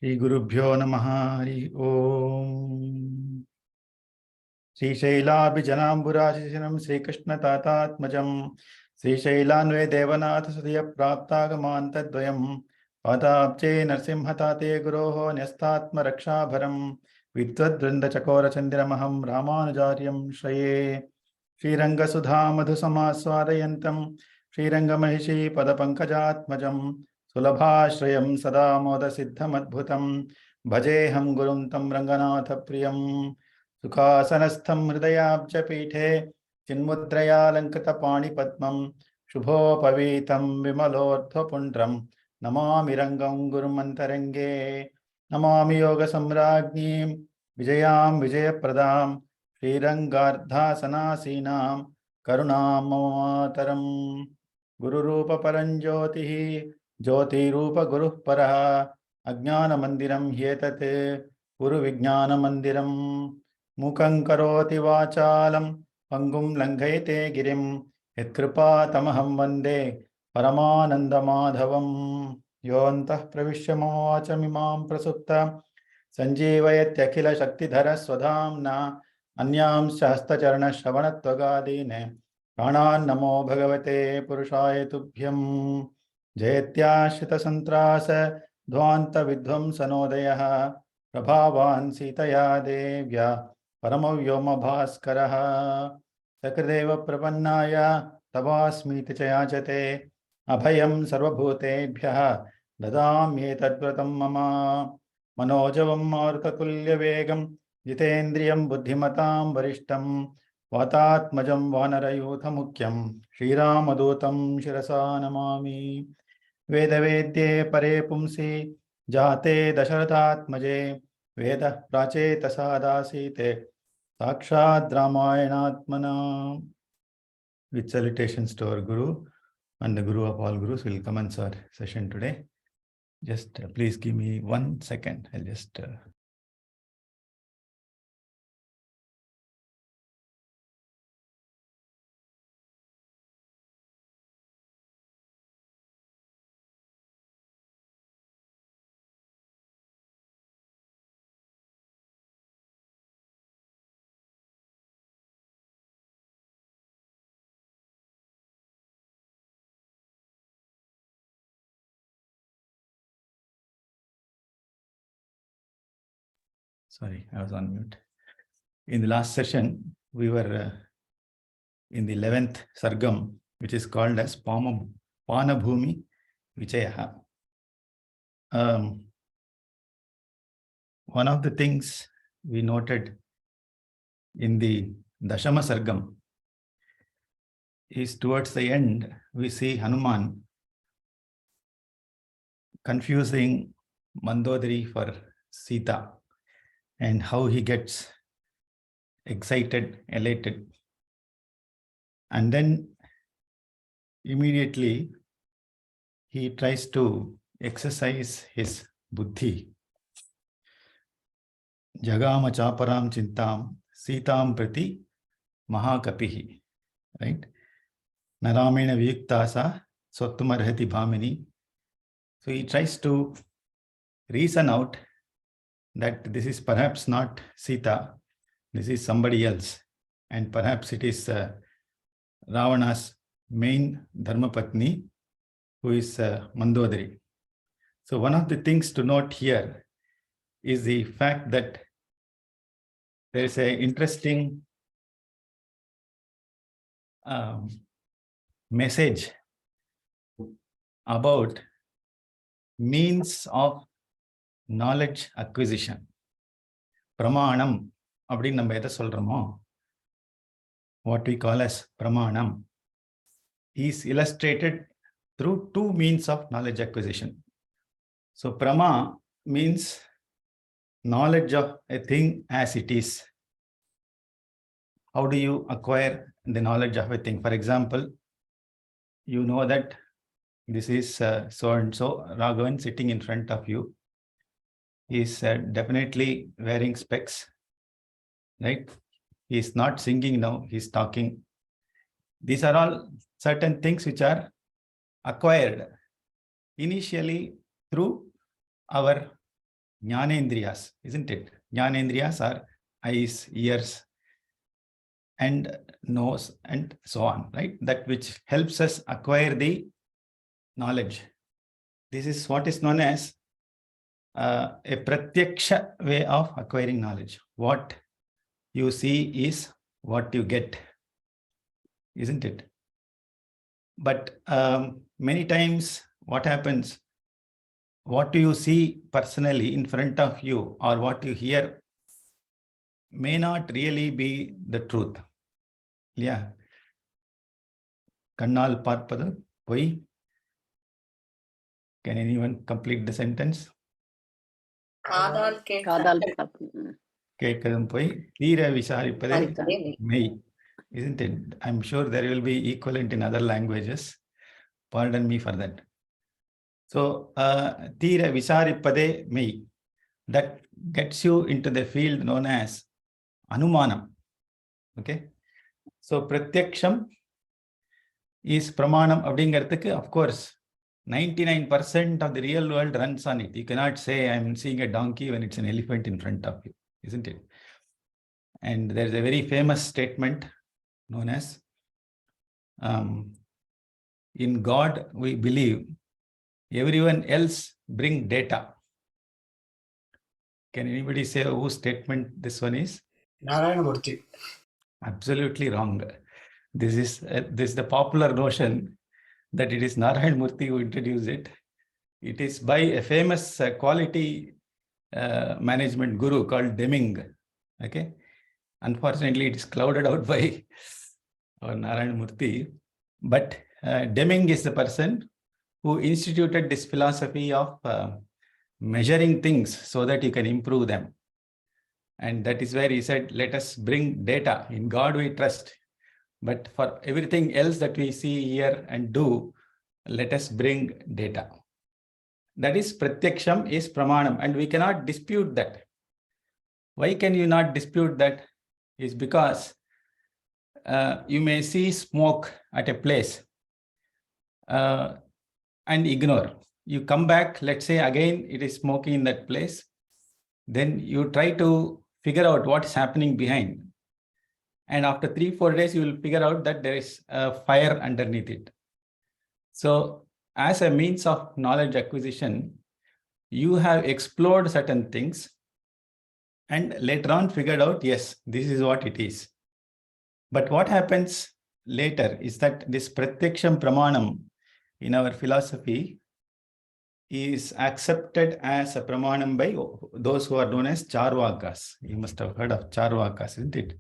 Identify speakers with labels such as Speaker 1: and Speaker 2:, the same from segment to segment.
Speaker 1: Shri Gurubhyo Namaha Hari Om. Sri Shailabijanamburashishanam Sri Krishna Tatatmajam Sri Shailanve Devanath Sudhya Praptagamantadvayam Padabje Narsimhatate Guroho Nyastatma Rakshabharam Vidvadvrinda Chakora Chandiramaham Ramanujaryam Shraye Sri Ranga Sudha Madhusamaswadayantam Sri Ranga Mahishi Padapankajatmajam Sulabhashrayam Sada Moda Siddhamadbhutam Bhajeham Gurum Tam Ranganatha Priyam Sukhasanastham Hridayabja Pithe Chinmudraya Pani Padmam Shubhopavitam Vimalorthapundram Namami Rangam Gurumantarenge Namami Yoga Samrajnim Vijayam Vijayapradam Srirangardha Sanasinam Karunam Mamataram Guru Rupa Paranjyotihi Jyoti Rupa Guru Paraha Ajnana Mandiram Hyetate Guru Vijnana Mandiram Mukhaṁ karoti vācālam pangum langhayate girim yatkripa tamaham vande paramananda madhavam yovantah pravishya mavācam imam prasupta sanjeevayatyakila shaktidhara swadhamna anyam shastacharana shravanatvagadeene pranān namo bhagavate purushāya tubhyam jayatyāshita santrāsa dhvanta vidvamsanodayah prabhāvān sītaya devya Paramavyoma Bhaskaraha Sakradeva Prapannaya Tavasmiti Chayachate Abhayam Sarvabhutebhyaha Dadami Tadvratam Mama Manojavam Martatulya Vegam Jitendriyam Buddhimatam Varishtam Vatatmajam Vanarayutha Mukyam Shriramadutam Shirasa Namami Vedavedye Pare Pumsi Jate Dasharathatmaje Veda Pracheta Sadasite Sakshad Ramayanatmana. With salutations to our Guru and the Guru of all Gurus will commence our session today. Just please give me 1 second. I'll just... Sorry, I was on mute. In the last session, we were in the 11th Sargam, which is called as Panabhumi Vichayaha. One of the things we noted in the Dashama Sargam is towards the end, we see Hanuman confusing Mandodari for Sita and how he gets excited, elated. And then immediately he tries to exercise his buddhi. Jagama chaparam chintam sitam prati mahakapihi. Right? Naramena vyuktasa swattumarhati bhamini. So he tries to reason out that this is perhaps not Sita, this is somebody else. And perhaps it is Ravana's main Dharmapatni, who is Mandodari. So one of the things to note here is the fact that there is an interesting message about means of knowledge acquisition. Pramanam, abdin நம்ம எதை சொல்றோமோ, what we call as Pramanam, is illustrated through two means of knowledge acquisition. So Prama means knowledge of a thing as it is. How do you acquire the knowledge of a thing? For example, you know that this is so-and-so, Raghavan sitting in front of you. He is definitely wearing specs, right? He is not singing now, he is talking. These are all certain things which are acquired initially through our Jnanendriyas, isn't it? Jnanendriyas are eyes, ears, and nose, and so on, right? That which helps us acquire the knowledge. This is what is known as a pratyaksha way of acquiring knowledge. What you see is what you get, isn't it? But many times what happens, what you see personally in front of you or what you hear may not really be the truth. Yeah. Kannal parpadu poi. Can anyone complete the sentence?
Speaker 2: Kadal
Speaker 1: Kekkadum poi. Theera visaripade mei. Isn't it? I'm sure there will be equivalent in other languages. Pardon me for that. So, Theera visaripade mei. That gets you into the field known as Anumanam. Okay. So, Pratyaksham is Pramanam abdingarthukku, of course, 99% of the real world runs on it. You cannot say I'm seeing a donkey when it's an elephant in front of you, isn't it? And there's a very famous statement known as in God we believe, everyone else bring data. Can anybody say whose statement this one is?
Speaker 3: Narayanamurthy.
Speaker 1: Absolutely wrong. This is the popular notion that it is Narayanamurthy who introduced it. It is by a famous quality management guru called Deming. Okay. Unfortunately, it is clouded out by our Narayanamurthy. But Deming is the person who instituted this philosophy of measuring things so that you can improve them. And that is where he said, let us bring data. In God we trust. But for everything else that we see, hear, and do, let us bring data. That is Pratyaksham is Pramanam, and we cannot dispute that. Why can you not dispute that? Is because you may see smoke at a place and ignore. You come back, let's say again it is smoking in that place. Then you try to figure out what is happening behind. And after 3-4 days, you will figure out that there is a fire underneath it. So as a means of knowledge acquisition, you have explored certain things and later on figured out, yes, this is what it is. But what happens later is that this Pratyaksham Pramanam in our philosophy is accepted as a Pramanam by those who are known as Charvakas. You must have heard of Charvakas, isn't it?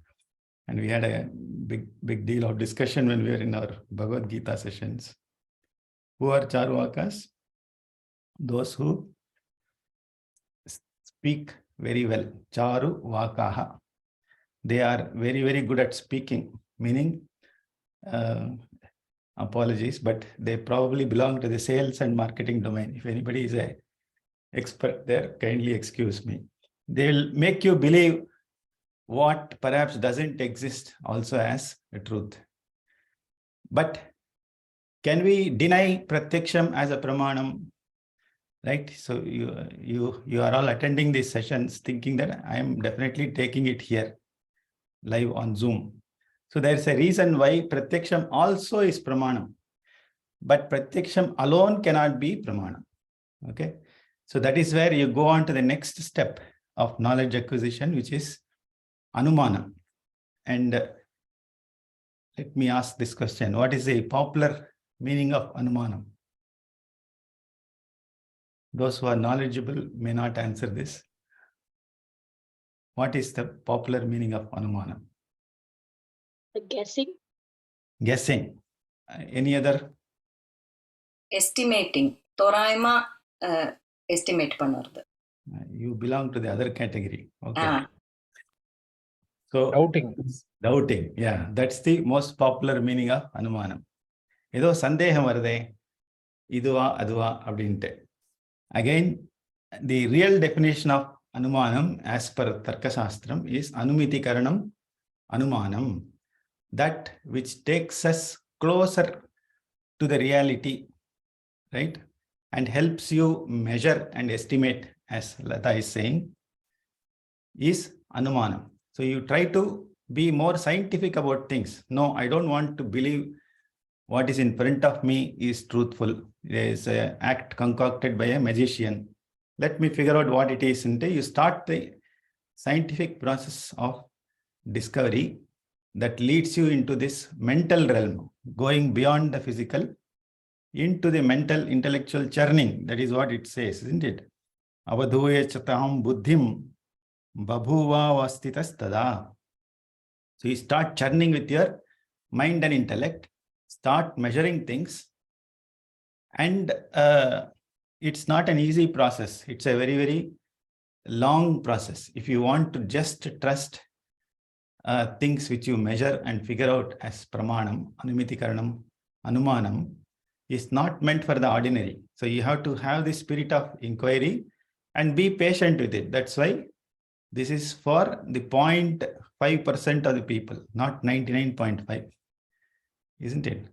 Speaker 1: And we had a big deal of discussion when we were in our Bhagavad Gita sessions. Who are Charvakas? Those who speak very well. Charu Vakaha. They are very, very good at speaking, meaning, apologies, but they probably belong to the sales and marketing domain. If anybody is an expert there, kindly excuse me. They will make you believe what perhaps doesn't exist also as a truth. But can we deny Pratyaksham as a Pramanam? Right? So you are all attending these sessions thinking that I am definitely taking it here live on Zoom. So there's a reason why Pratyaksham also is Pramanam. But Pratyaksham alone cannot be Pramanam. Okay. So that is where you go on to the next step of knowledge acquisition, which is Anumanam. And let me ask this question. What is the popular meaning of Anumanam? Those who are knowledgeable may not answer this. What is the popular meaning of Anumanam?
Speaker 2: Guessing.
Speaker 1: Guessing. Any other?
Speaker 2: Estimating. Thoraima estimate பண்ணுறது.
Speaker 1: You belong to the other category. Okay. So doubting. Yeah, that's the most popular meaning of Anumanam. Edo sandeham varde, iduva aduva abdinte. Again, the real definition of Anumanam as per Tarkashastram is Anumitikaranam Anumanam. That which takes us closer to the reality, right? And helps you measure and estimate as Lata is saying, is Anumanam. So you try to be more scientific about things. No, I don't want to believe what is in front of me is truthful. There is an act concocted by a magician. Let me figure out what it is. And you start the scientific process of discovery that leads you into this mental realm, going beyond the physical into the mental intellectual churning. That is what it says, isn't it? Avadhuya chatam buddhim babhuva vastitas tada. So you start churning with your mind and intellect, start measuring things, and it's not an easy process. It's a very, very long process. If you want to just trust things which you measure and figure out as pramanam, anumiti-karanam, anumanam, is not meant for the ordinary. So you have to have the spirit of inquiry and be patient with it. That's why this is for the 0.5% of the people, not 99.5, isn't it?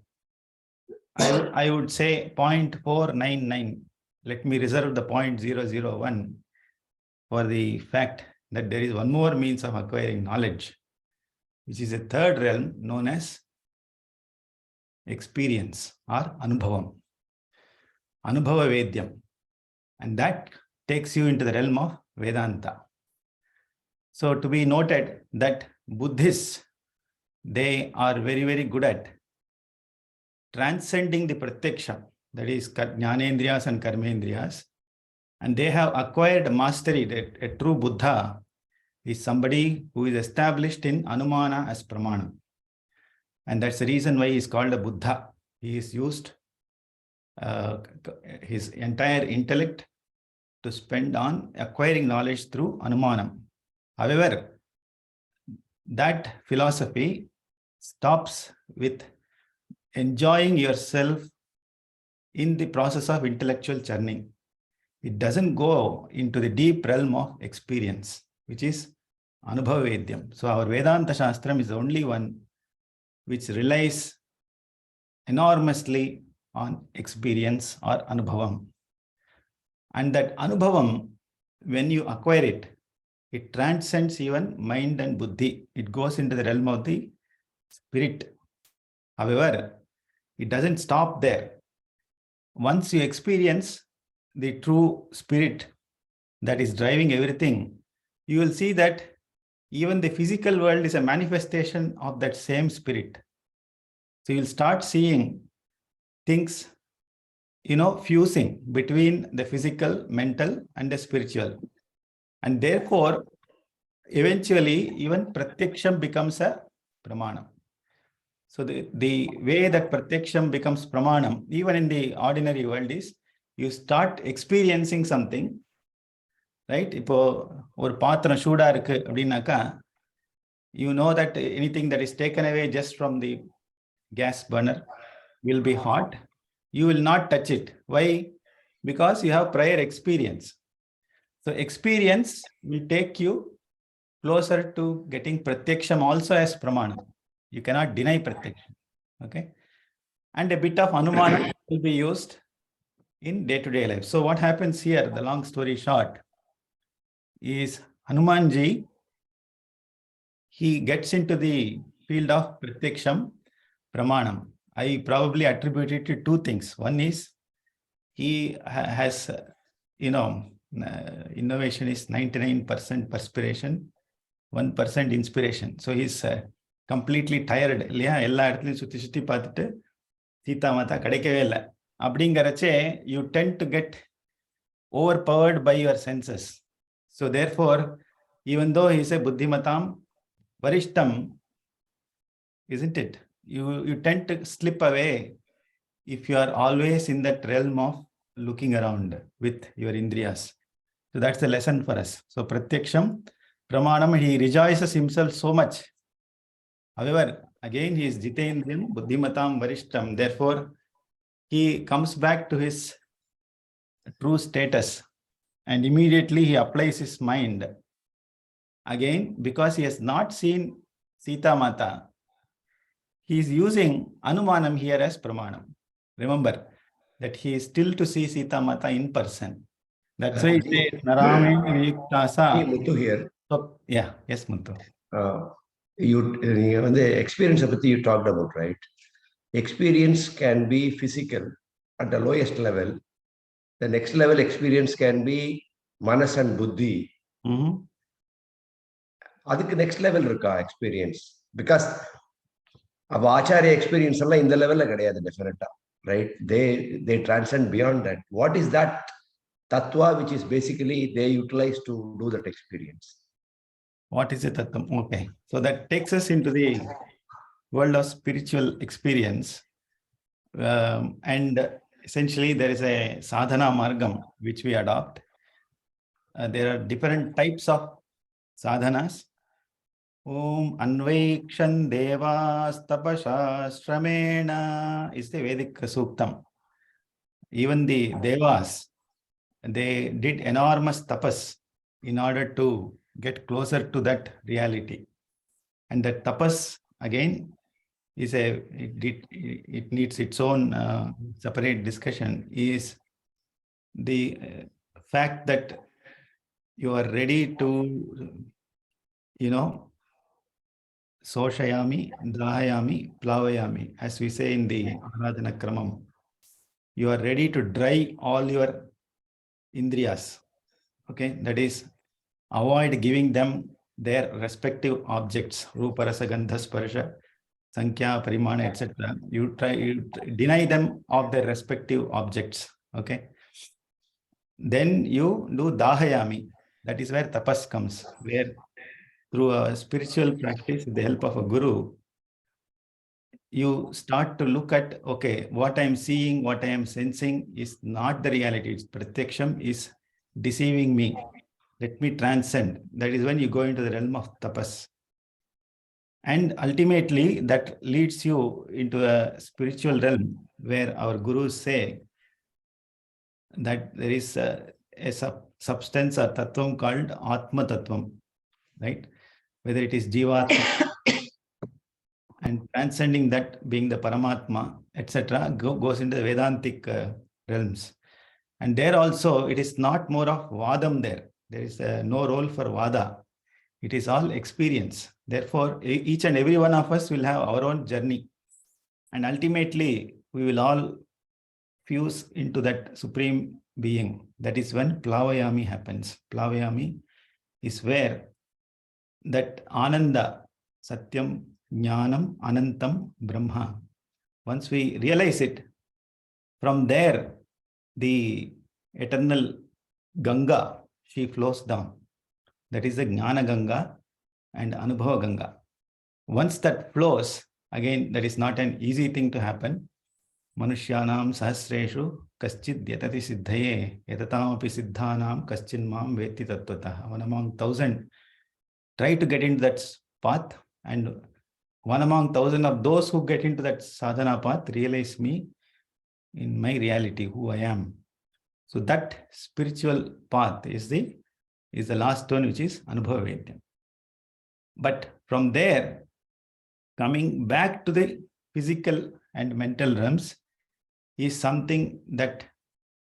Speaker 1: I would say 0.499. Let me reserve the 0.001 for the fact that there is one more means of acquiring knowledge, which is a third realm known as experience or anubhavam, anubhava vedyam. And that takes you into the realm of Vedanta. So to be noted that Buddhists, they are very, very good at transcending the pratyaksha, that is jnanendriyas and karmendriyas, and they have acquired mastery. That a true Buddha is somebody who is established in Anumana as Pramana. And that's the reason why he is called a Buddha. He is used his entire intellect to spend on acquiring knowledge through Anumanam. However, that philosophy stops with enjoying yourself in the process of intellectual churning. It doesn't go into the deep realm of experience, which is Anubhava Vedyam. So our Vedanta Shastram is the only one which relies enormously on experience or Anubhavam. And that Anubhavam, when you acquire it, it transcends even mind and buddhi. It goes into the realm of the spirit. However, it doesn't stop there. Once you experience the true spirit that is driving everything, you will see that even the physical world is a manifestation of that same spirit. So you'll start seeing things, fusing between the physical, mental, and the spiritual. And therefore, eventually, even pratyaksham becomes a pramanam. So the way that pratyaksham becomes pramanam, even in the ordinary world, is you start experiencing something, right? Ipo or patra shuda irukku appadinaka, you know that anything that is taken away just from the gas burner will be hot. You will not touch it. Why? Because you have prior experience. So experience will take you closer to getting pratyaksham also as pramana. You cannot deny pratyaksham. Okay. And a bit of anumana will be used in day-to-day life. So what happens here, the long story short, is Hanumanji, he gets into the field of pratyaksham pramanam. I probably attribute it to two things. One is he has, innovation is 99% perspiration, 1% inspiration. So he's completely tired. எல்லா இடத்துலையும் சுத்தி சுத்தி பார்த்துட்டு சீதா மாதா கிடைக்கவே இல்லை அப்படிங்கிறச்சே you tend to get overpowered by your senses. So therefore, even though he is a buddhimatam varishtam, isn't it? You tend to slip away if you are always in that realm of looking around with your indriyas. So that's the lesson for us. So pratyaksham pramanam, he rejoices himself so much. However, again, he is jitendriyam buddhimatam varishtam. Therefore, he comes back to his true status and immediately he applies his mind. Again, because he has not seen Sita Mata, he is using Anumanam here as Pramanam. Remember that he is still to see Sita Mata in person. That's why it says Naramena Viyuktasa.
Speaker 3: Muthu here.
Speaker 1: So, yeah, yes, Muthu.
Speaker 3: The experience of you talked about, right? Experience can be physical at the lowest level. The next level experience can be manas and buddhi. அதுக்கு next level இருக்கா experience? Because அப்ப ஆச்சாரிய experience எல்லாம் இந்த லெவல்ல கிடையாது definitely, right? They transcend beyond that. What is that tattva which is basically they utilize to do that experience?
Speaker 1: What is a tattvam? Okay, so that takes us into the world of spiritual experience, and essentially there is a sadhana margam which we adopt. There are different types of sadhanas. Om Anvaikshan Devas Tapashastramena is the Vedic Suktam. Even the Devas, they did enormous tapas in order to get closer to that reality. And that tapas, again, is it needs its own separate discussion, is the fact that you are ready to, Soshayami, Dahayami, Plavayami, as we say in the Aradhana Kramam. You are ready to dry all your Indriyas. Okay, that is, avoid giving them their respective objects, Rupa, Rasa, Gandha, Sparsha, Sankhya, Parimana, etc. You deny them of their respective objects. Okay, then you do Dahayami. That is where tapas comes, where through a spiritual practice, with the help of a guru, you start to look at, okay, what I am seeing, what I am sensing is not the reality. It's pratyaksham is deceiving me. Let me transcend. That is when you go into the realm of tapas. And ultimately, that leads you into a spiritual realm where our gurus say that there is a substance or tattvam called Atma Tattvam, right? Whether it is Jivatma and transcending that being the Paramatma, etc., goes into the Vedantic realms. And there also, it is not more of Vadam there. There is no role for Vada. It is all experience. Therefore, each and every one of us will have our own journey. And ultimately, we will all fuse into that supreme being. That is when Plavayami happens. Plavayami is where that Ananda, Satyam, Jnanam, Anantam, Brahma. Once we realize it, from there, the eternal Ganga, she flows down. That is the Jnana Ganga and Anubhava Ganga. Once that flows, again, that is not an easy thing to happen. Manushyanam sahasreshu kaschid yatati siddhaye yatataamapi siddhanam kaschin mam veti tattvata. One among 1,000 try to get into that path, and one among 1,000 of those who get into that sadhana path realize me in my reality, who I am. So that spiritual path is the last one, which is Anubhava Vedyam. But from there, coming back to the physical and mental realms is something that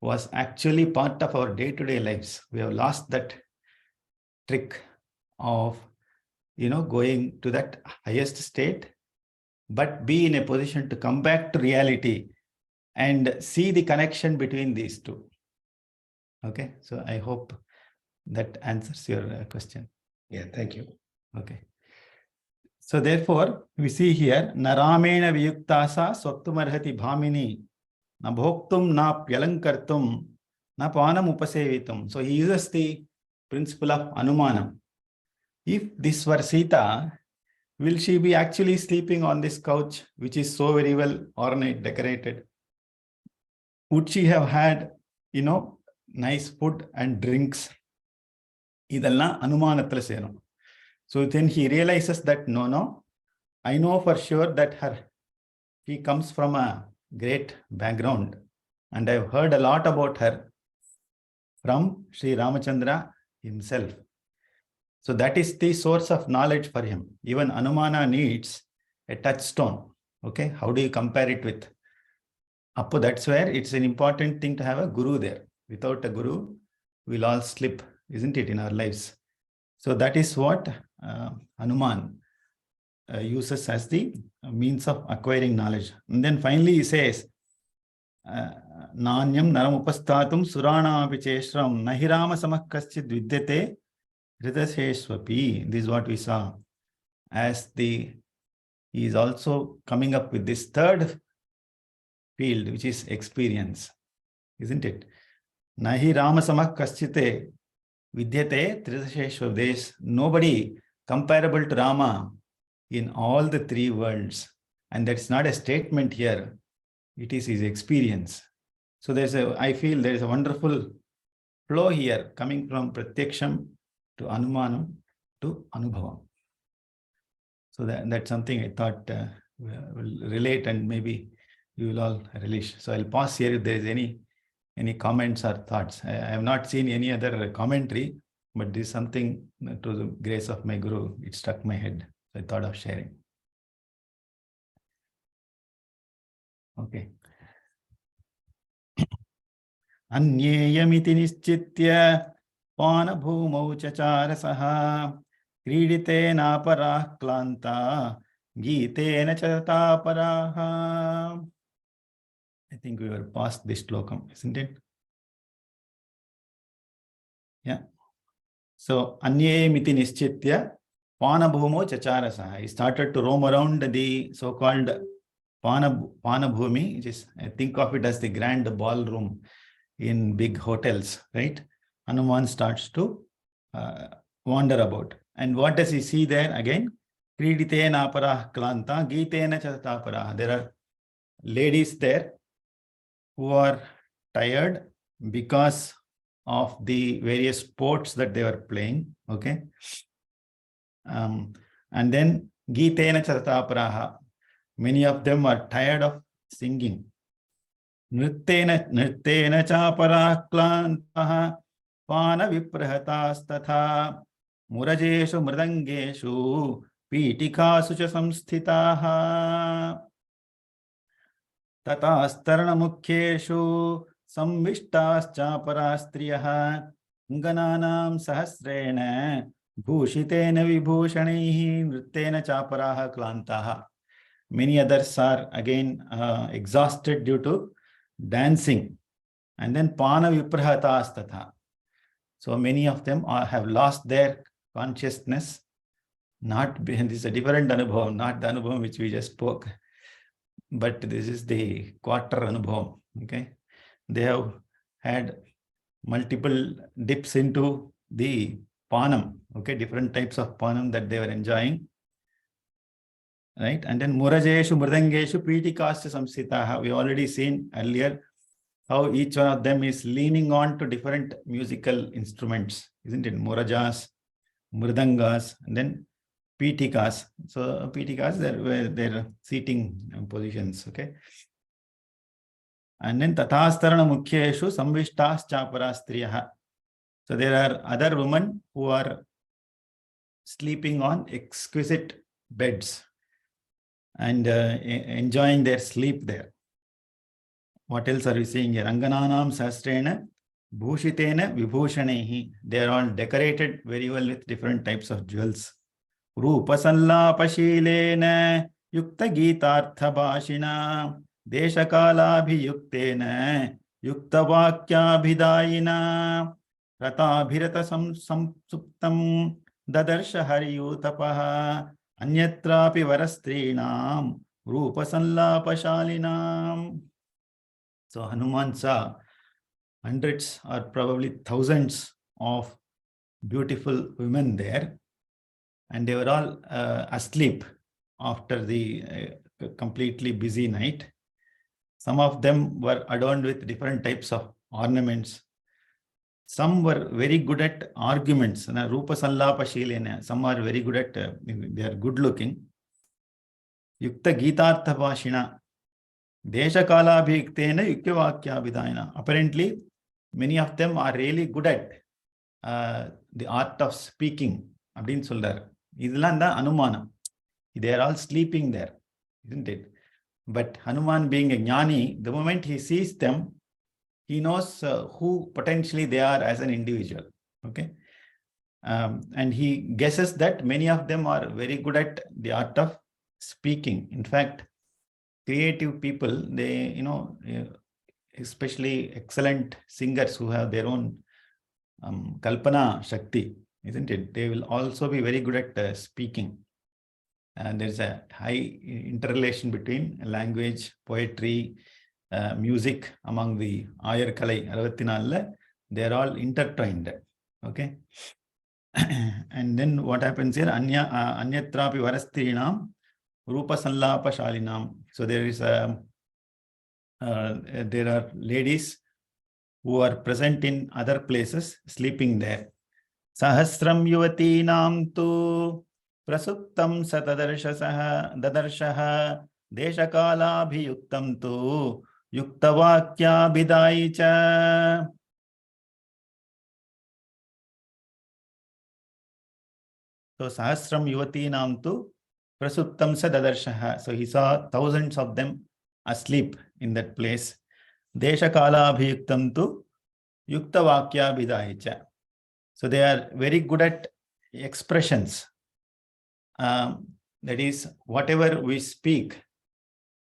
Speaker 1: was actually part of our day-to-day lives. We have lost that trick of, going to that highest state, but be in a position to come back to reality and see the connection between these two. Okay, so I hope that answers your question.
Speaker 3: Yeah, thank you.
Speaker 1: Okay. So therefore, we see here, Naramena Viyuktasa Swaktumarhati Bhamini Na Bhoktum Na Pyalankartum Na Panam Upasevitum. So he uses the principle of Anumanam. If this were Sita, will she be actually sleeping on this couch, which is so very well ornate, decorated? Would she have had, nice food and drinks? Idella Anumanathla Seno. So then he realizes that no, I know for sure that she comes from a great background, and I've heard a lot about her from Sri Ramachandra himself. So that is the source of knowledge for him. Even Anumana needs a touchstone. Okay, how do you compare it with? Appo, that's where it's an important thing to have a guru there. Without a guru, we'll all slip, isn't it, in our lives? So that is what Hanuman uses as the means of acquiring knowledge. And then finally he says, Nanyam naram upastatum surana vicheshram nahirama samakkaschid vidyate hridaseshvapi. This is what we saw. As he is also coming up with this third field, which is experience, isn't it? Nahi Rama samakkaschite vidyate hridaseshvapi. There is nobody comparable to Rama in all the three worlds. And that's not a statement here. It is his experience. So I feel there is a wonderful flow here coming from Pratyaksham to Anumanam to Anubhavam. So that's something I thought will relate, and maybe you will all relish. So I'll pause here if there is any comments or thoughts. I have not seen any other commentary, but this is something, to the grace of my Guru, it struck my head. So I thought of sharing. Okay. Anyeyamiti nischitya panabhumau chacharasaha kriditena parah klanta gitena chataparaha. I think we were past this slokam, isn't it? Yeah. So anyeyamiti nischitya panabhumau chacharasaha. He started to roam around the so-called Panabhumi, which is, I think of it as the grand ballroom in big hotels, right? Hanuman starts to wander about. And what does he see there again? Kriditena parah klanta, gitena chataparaha. There are ladies there who are tired because of the various sports that they were playing, okay? And then gitena chataparaha. Many of them are tired of singing. Nrittena chapara klantaha pana viprahatas murajeshu mridangeshu pitikasu cha samsthitaha tatastarana mukhyeshu samvishtas chapara striyaha angananam sahasrena bhushitena vibhushanaihi nrittena chaparaha klantaha. Many others are again exhausted due to dancing. And then pana viprahatas tatha. So many of them have lost their consciousness. This is a different anubhavam, not the anubhavam which we just spoke. But this is the quarter anubhavam. Okay, they have had multiple dips into the panam. Okay, different types of panam that they were enjoying. Right? And then murajeshu mridangeshu pitikasya samsitaha. We already seen earlier how each one of them is leaning on to different musical instruments, isn't it? Murajas, mridangas, and then pitikas. So pitikas, they're seating positions, okay? And then tatastarana mukhyeshu samvishtas chaparastriyaha. So there are other women who are sleeping on exquisite beds and enjoying their sleep there. What else are we seeing here? Angananam sahasrena bhushitena vibhushanehi. They are all decorated very well with different types of jewels. Rupa sallapashilena yukta gitartha bhashina deshakala bhiyuktena yukta vakya bhidayina ratabhirata samsuptam dadarsha hariyutapaha anyatrapi varastrinam rupa sallapashalinam. So Hanuman saw hundreds or probably thousands of beautiful women there, and they were all asleep after the completely busy night. Some of them were adorned with different types of ornaments. Some were very good at arguments. Rupa sallapa shilena. Some are very good at, they are good looking. Yukta gitartha bhashina. Desha kala bhiktena yukya vakya vidayana. Apparently, many of them are really good at the art of speaking. Abdin soldar. Idlan da Anumanam. They are all sleeping there, isn't it? But Hanuman being a jnani, the moment he sees them, he knows who potentially they are as an individual. Okay. And he guesses that many of them are very good at the art of speaking. In fact, creative people, they, especially excellent singers who have their own Kalpana Shakti, isn't it? They will also be very good at speaking. And there's a high interrelation between language, poetry, music among the Ayar Kalai, 64, they're all intertwined. Okay. And then what happens here? Anyatrapi varastrinam rupa sallapa shalinam. So there is there are ladies who are present in other places, sleeping there. Sahasram yuvatinam tu prasuptam dadarshaha deshakalabhiyuktam tu yuktavakya bidaicha. So Sahasram Yuvatinam tu Prasuptam sa dadarshaha. So he saw thousands of them asleep in that place. Desha kala abhiyuktam tu yukta vakya bidaicha. So they are very good at expressions. That is, whatever we speak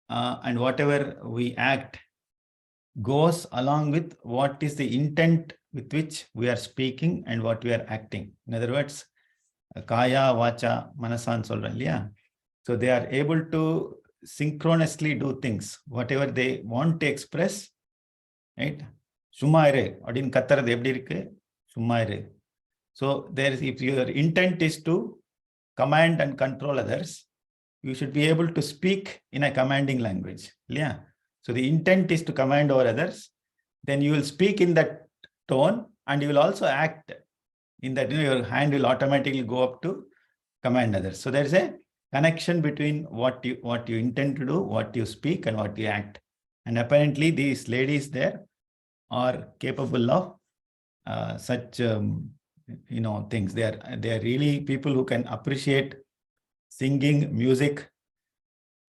Speaker 1: and whatever we act goes along with what is the intent with which we are speaking and what we are acting. In other words, Kaya, Vacha, Manasan solran illaya. So they are able to synchronously do things, whatever they want to express, right? Summa iru, adin kattaradu eppadi irukku? Summa iru. So there is, if your intent is to command and control others, you should be able to speak in a commanding language. Yeah. So the intent is to command over others, then you will speak in that tone and you will also act in that, your hand will automatically go up to command others. So there is a connection between what you intend to do, what you speak, and what you act. And apparently these ladies there are capable of such things. They are really people who can appreciate singing, music,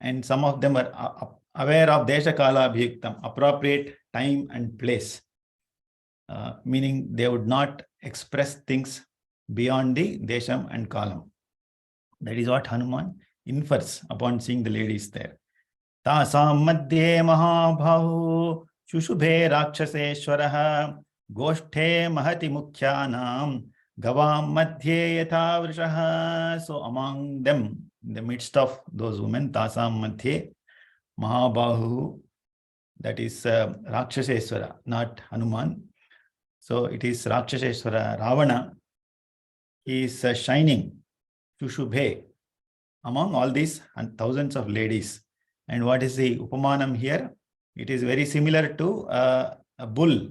Speaker 1: and some of them are aware of desha kala abhiyuktam, appropriate time and place, meaning they would not express things beyond the desham and kalam. That is what Hanuman infers upon seeing the ladies there. Tasam madhye mahabhahu shushubhe rakshaseshwaraha goshthe mahati mukyanam gavam madhye yatha vrishaha. So among them, in the midst of those women, Tasam madhye mahabhahu, that is Rakshaseshwara, not Hanuman. So it is Rakshaseshwara, Ravana. He is shining, Shushubhe, among all these and thousands of ladies. And what is the Upamanam here? It is very similar to a bull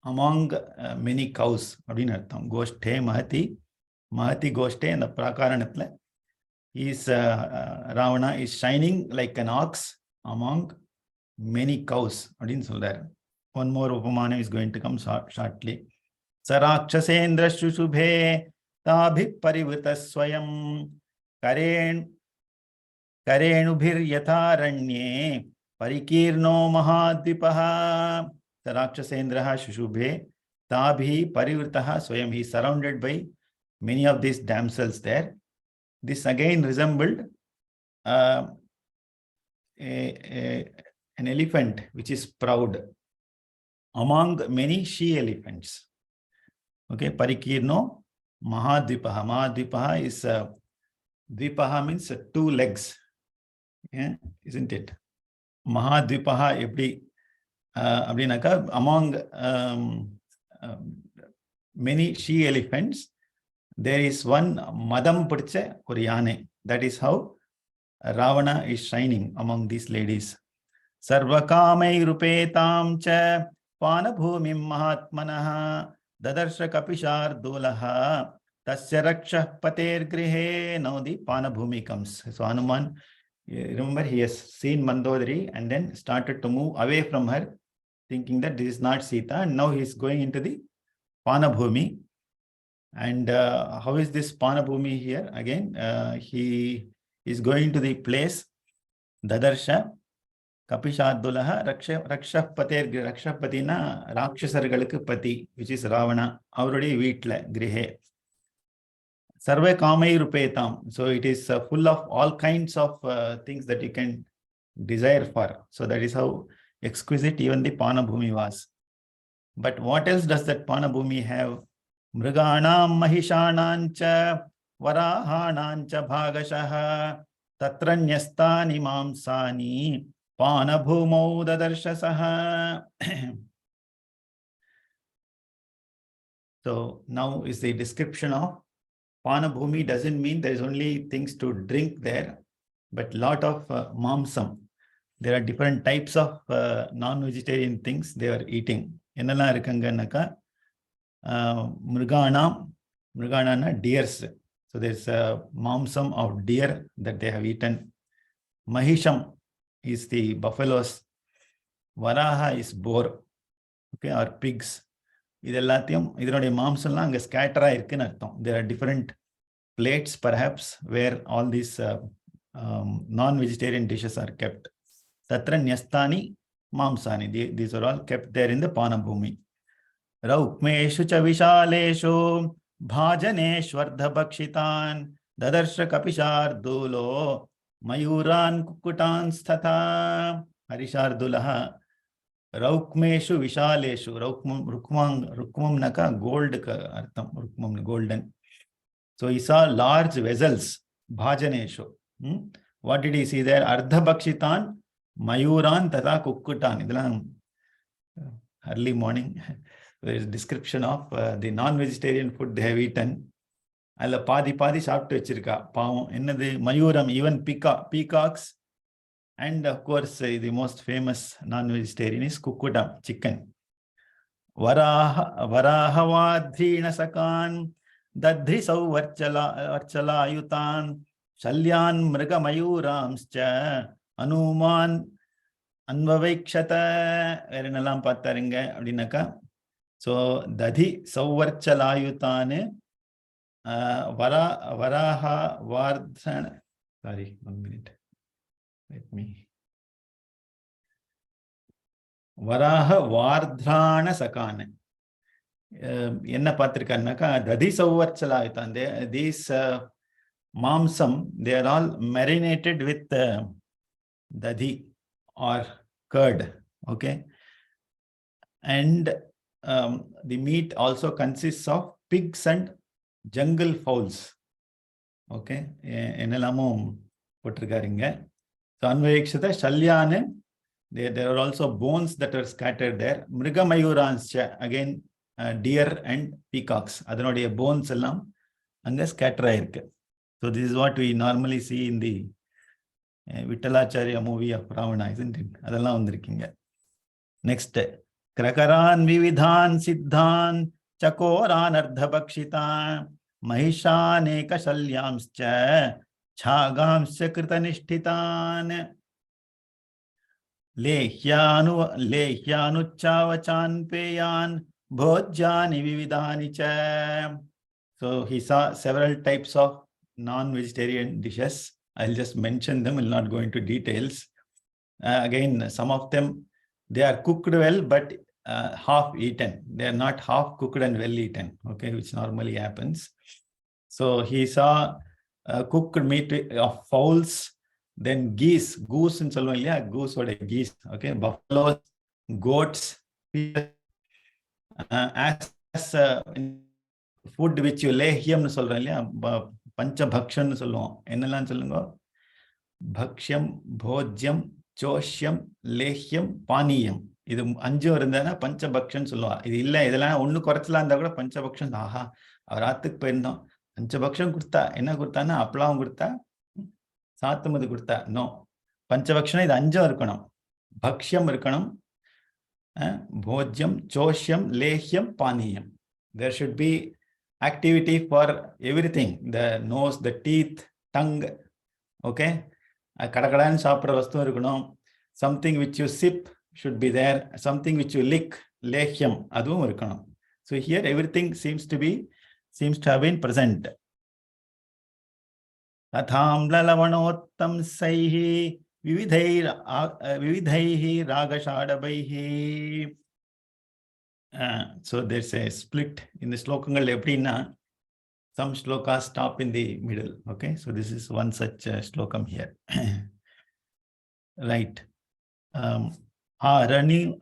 Speaker 1: among many cows. Goshthe Mahati, Mahati Goshthe, and the Prakaranatla is Ravana is shining like an ox among many cows. One more Upamanam is going to come shortly. Sarakshasendra Shushubhe Tabhi Parivita Swayam Karenubhir Yatharanye Parikirno Mahadvipaha. Sarakshasendra Shushubhe Tabhi Parivritaha Swayam. He is surrounded by many of these damsels there. This again resembled an elephant which is proud among many she elephants. Okay, Parikirno Mahadvipaha. Mahadvipaha is Dvipaha means 2 legs. Yeah, isn't it? Mahadvipaha eppadi abdinaka among many she elephants, there is one madam padicha or yane. That is how Ravana is shining among these ladies. Sarvakamai rupetam cha panabhumim mahatmanaha dadarsha kapishar dolaha tasya raksha pater grihe. Now the Panabhumi comes. So Hanuman, remember, he has seen Mandodari and then started to move away from her, thinking that this is not Sita, and now he is going into the Panabhumi. And how is this Panabhumi here? Again, he is going to the place Dadarsha, Kapishadulah Rakshapate Rakshappatina Rakshasargalukku Pati, which is Ravana, avarudi veetla grihe. Sarve Kamai Rupetam. So it is full of all kinds of things that you can desire for. So that is how exquisite even the Panabhumi was. But what else does that Panabhumi have? Mriganam Mahishanancha Varahanancha Bhagashaha Tatranyastani Mamsani Panabhumau Dadarshasah. So now is the description of Panabhumi. Doesn't mean there is only things to drink there, but lot of mamsam. There are different types of non-vegetarian things they are eating. Enala irukanga mrigana deers. So there's a mamsam of deer that they have eaten. Mahisham is the buffaloes. Varaha is boar, okay, or pigs. Idenoடைய மாம்சம்லாம் அங்க ஸ்கேட்டரா இருக்குன்னு அர்த்தம். There are different plates perhaps where all these non-vegetarian dishes are kept. Tatra nyastani mamsani. These are all kept there in the Panabhumi. Raukmeshu cha vishaleshu bhajaneshwardha bhakshitan dadarsha kapishardulo mayuran kukutan sthatha. Harishardulaha Raukmeshu vishaleshu. Rukmam naka gold ka artham. Rukmam golden. So he saw large vessels. Bhajaneshu. What did he see there? Ardha bhakshitan mayuran tata kukkutan. Idhalam early morning. There is description of the non-vegetarian food they have eaten. Alla padi சாப்பிட்டு வச்சிருக்கா பாவம். என்னது mayuram, even peacocks. And of course, the most famous non-vegetarian is kukkutam, chicken. Varahavaadhrina sakan dadhrisau varchala ayutan shalyan mriga mayuramscha anuman anvavekshata. வேற என்னெல்லாம் பார்த்தாருங்க அப்படின்னாக்கா, so dadhi sauvarchalayutane varaha vardhana. Sorry, 1 minute. Let me. Varaha vardhana sakane. என்ன பார்த்திருக்காருனாக்கா, ததி சௌவர்ச்சலாயுதான். These mamsam, they are all marinated with dadi or curd. Okay. And the meat also consists of pigs and jungle fowls. Okay. என்னெல்லாமும் போட்டிருக்காருங்க. So Anvayekshata Shalyane, there are also bones that are scattered there. Mriga Mayuranscha, again deer and peacocks. Adanodiya bones ellam anga scatter aayirukku. So this is what we normally see in the Vittalacharya movie of Ravana, isn't it? Adallam vandirukkinga. Next, Krakaran Vividhan Siddhan Chakoran Ardhabhakshitan Mahishaneka Shalyamscha Chagamscha Kritanishtitan Lehyanuchavachan Peyan Bhojjani Vividhani cha. So he saw several types of non-vegetarian dishes. I'll just mention them, will not go into details. Again, some of them, they are cooked well, but half eaten. They are not half cooked and well eaten, okay, which normally happens. So he saw cooked meat of fowls, then geese, goose in Solvalia, goose or geese, okay, buffaloes, goats, as food which you lay him Solvalia, pancha bhakshan solvom. Ennalan solungo? Bhaksham, bhojyam, choshyam, lehyam, paniyam. இது 5 இருந்தானா பஞ்சபக்ஷன் சொல்லுவா. இது இல்ல, இதெல்லாம் ஒண்ணு குறைச்சலா இருந்தா கூட பஞ்சபக்ஷன். ஆஹா, அவர் ஆத்துக்கு போயிருந்தோம், 5 பக்ஷம் கொடுத்தா. என்ன கொடுத்தான்னா அப்பளம் கொடுத்தா, சாத்துமது கொடுத்தா. நோ, பஞ்சபக்ஷம் இது 5 இருக்கணும். பக்ஷ்யம் இருக்கணும், bhojyam, chosyam, lehyam, paniyam. There should be activity for everything. The nose, the teeth, tongue. Okay, கடகடான்னு சாப்பிட்ற வஸ்து இருக்கணும். Something which you sip should be there. Something which you lick, lehyam, அதுவும் இருக்கணும். So here everything seems to have been present. Atham lalavanotam saihi vividhaihi ragashadabaihi. So there's a split in the slokangal epdina. Some shlokas stop in the middle. Okay, so this is one such slokam here. Right. Haranu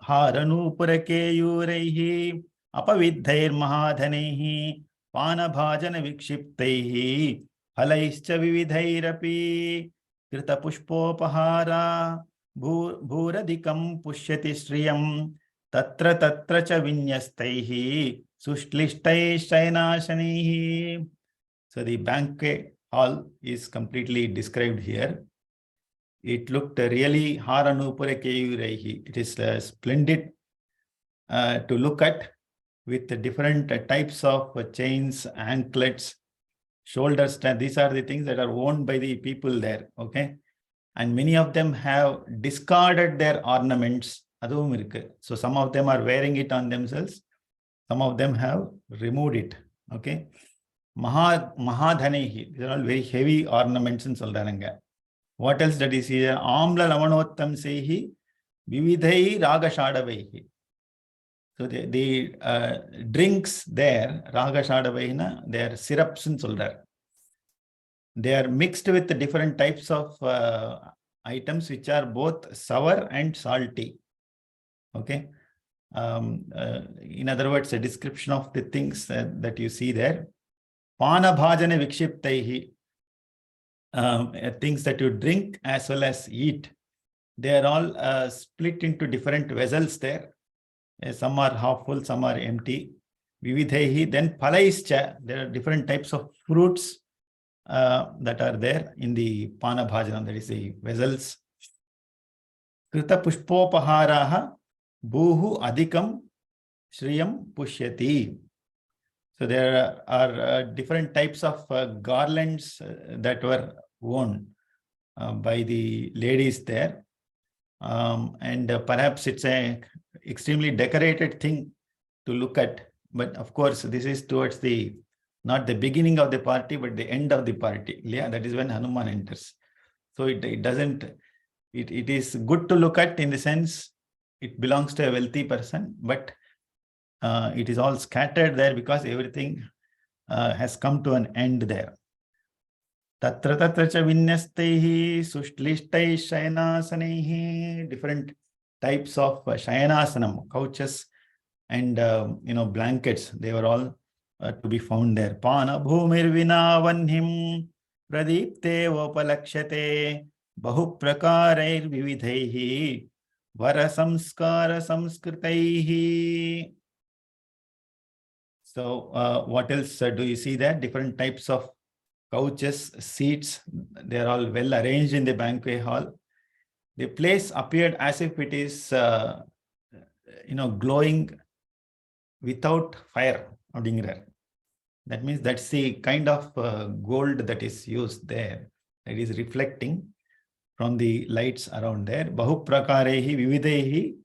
Speaker 1: purakeyuraihi apavidhair mahadhanaihi panabhajana vikshiptaihi halaischa vividhairapi krita pushpopahara bhuradikam pushyati shriyam tatra tatra cha vinyastaihi sushlishtai shayanashanaihi. So the banquet hall is completely described here. It looked really haranupura keyuraihi. It is splendid to look at, with the different types of chains, anklets, shoulder strap. These are the things that are worn by the people there. Okay, and many of them have discarded their ornaments. So some of them are wearing it on themselves. Some of them have removed it. Okay, mahadhanehi. These are all very heavy ornaments in soldaranga. What else that is here? Amla lavanottam sehi vividhai ragashadavaihi. So the drinks there, ragashadavaihina, they are syrups in soldar. They are mixed with the different types of items which are both sour and salty. Okay. In other words, a description of the things that you see there. Pana bhajana vikshiptaihi. Things that you drink as well as eat. They are all split into different vessels there. Some are half full, some are empty. Vividhehi, then phalaischa. There are different types of fruits that are there in the pana bhajana, that is the vessels. Krita pushpopaharaha bhuhu adikam shriyam pushyati. So there are different types of garlands that were worn by the ladies there. And perhaps it's a extremely decorated thing to look at. But of course, this is towards the, not the beginning of the party, but the end of the party. Yeah, that is when Hanuman enters. So it doesn't, it is good to look at, in the sense it belongs to a wealthy person, but it is all scattered there because everything has come to an end there. Tatra tatra cha vinyastaihi sushlishtai shayanasanaihi. Different types of shayanasanam, couches and blankets, they were all to be found there. Pana bhumir vinavanhim pradipte vopalakshate bahu prakarair vividhaihi vara samskara samskritaihi. So what else do you see there? Different types of couches, seats, they are all well arranged in the banquet hall. The place appeared as if it is glowing without fire. That means that's the kind of gold that is used there, that is reflecting from the lights around there. Bahu prakarehi vividhehi.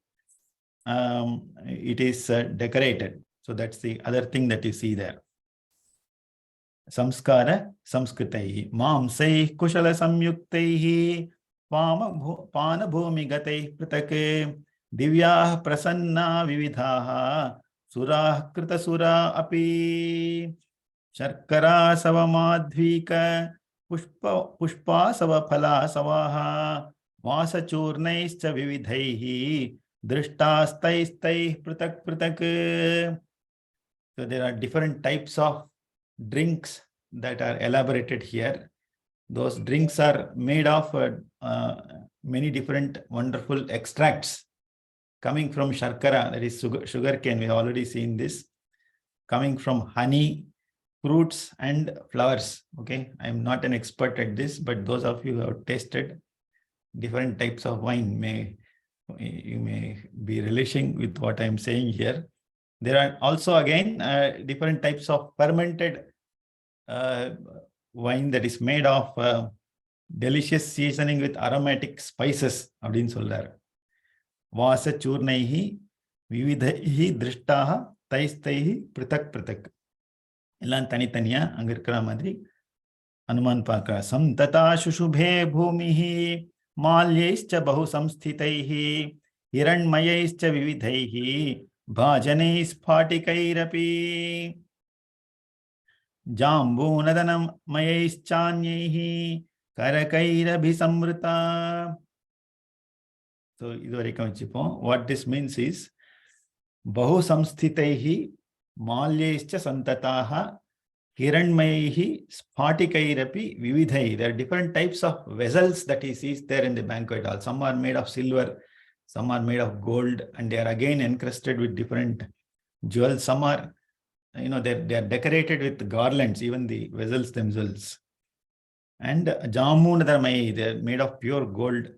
Speaker 1: It is decorated. So that's the other thing that you see there. Samskara samskritaihi mamsai kushala samyuktaihi pana bhumi gatai pritake divyah prasanna vividhaha surah krita sura api sharkara savamadhvika pushpa savaphala savaha vasachurnaischa vividhaihi drishtastaistai pritak pritak. So there are different types of drinks that are elaborated here. Those drinks are made of many different wonderful extracts coming from sharkara, that is sugar cane. We have already seen this. Coming from honey, fruits and flowers. Okay, I am not an expert at this, but those of you who have tasted different types of wine, you may be relishing with what I am saying here. There are also again different types of fermented wine that is made of delicious seasoning with aromatic spices. Abdin soldar. Vasa churnaihi vividhaihi drishtaha taistaihi pritak pritak. Illan tani taniya angirkara madri Hanuman Paka. Samtata shushubhe bhumihi माल्यैश्च बहुसंस्थितैः हिरण्मयैश्च विविधैः भाजनैः स्फाटिकैरपि जाम्बूनदनमयैश्चान्यैः करकैरभिसंवृता. So இதுவரைக்கும் வச்சுப்போம். What this means is बहुसंस्थितैः माल्यैश्च सन्तताः हिरण्मयैः स्फाटिकैरपि विविधैः. There are different types of vessels that he sees there in the banquet hall. Some are made of silver, some are made of gold, and they are again encrusted with different jewels. Some are, they are decorated with garlands, even the vessels themselves. And jamunadharmayi, they are made of pure gold.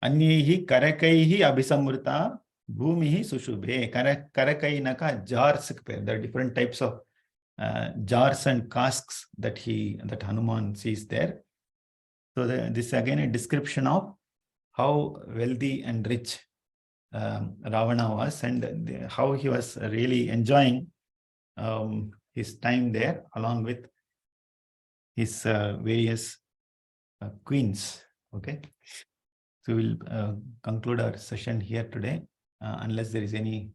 Speaker 1: Anyaihi karakaihi abhisamrita bhumihi sushubhe. Karakainaka jars. There are different types of jars and casks that Hanuman sees there. So this again a description of how wealthy and rich Ravana was, and how he was really enjoying his time there along with his various queens. Okay, so we'll conclude our session here today, unless there is any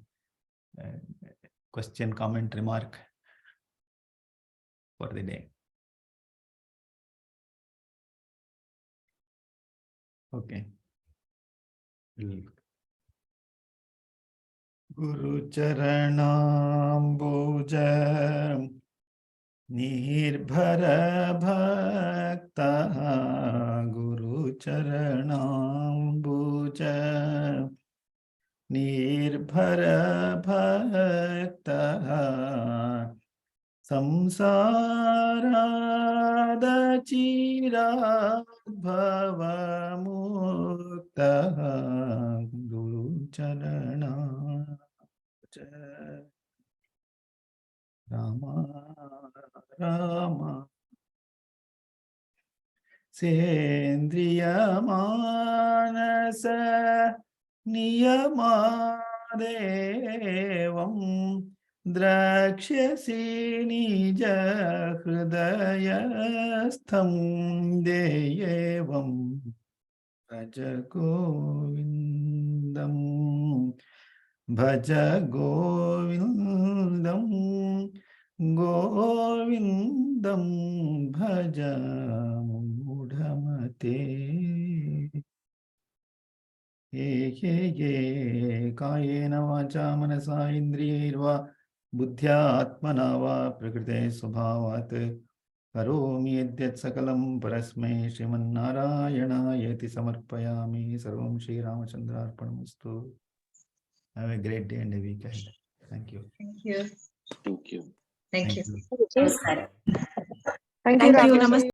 Speaker 1: question, comment, remark for the day. Okay. Guru Charanambuja Nirbhara Bhakta. Guru Charanambuja Nirbhara Bhakta. Samsarada Chiradbhavamukta. Guru Charana Rama Rama Sendriya Manasa Niyamadevam Drakshasi Nija Hridayastham Deyevam Bhaja Govindam Bhaja Govindam Govindam Bhaja Mudhamate. Ye Kayena Vacha Manasa Indriyirva Buddhya Atmana Va Prakrite Swabhavat Karomi Yadyat Sakalam Parasmai Srimannarayana-yati Samarpayami. Sarvam Shri Ramachandra Arpanamastu. Have a great day and a week ahead. Thank you.
Speaker 2: Thank you.
Speaker 4: Thank you.
Speaker 2: Thank you.
Speaker 1: you.
Speaker 2: Namaskar.
Speaker 5: Thank you, Namaste.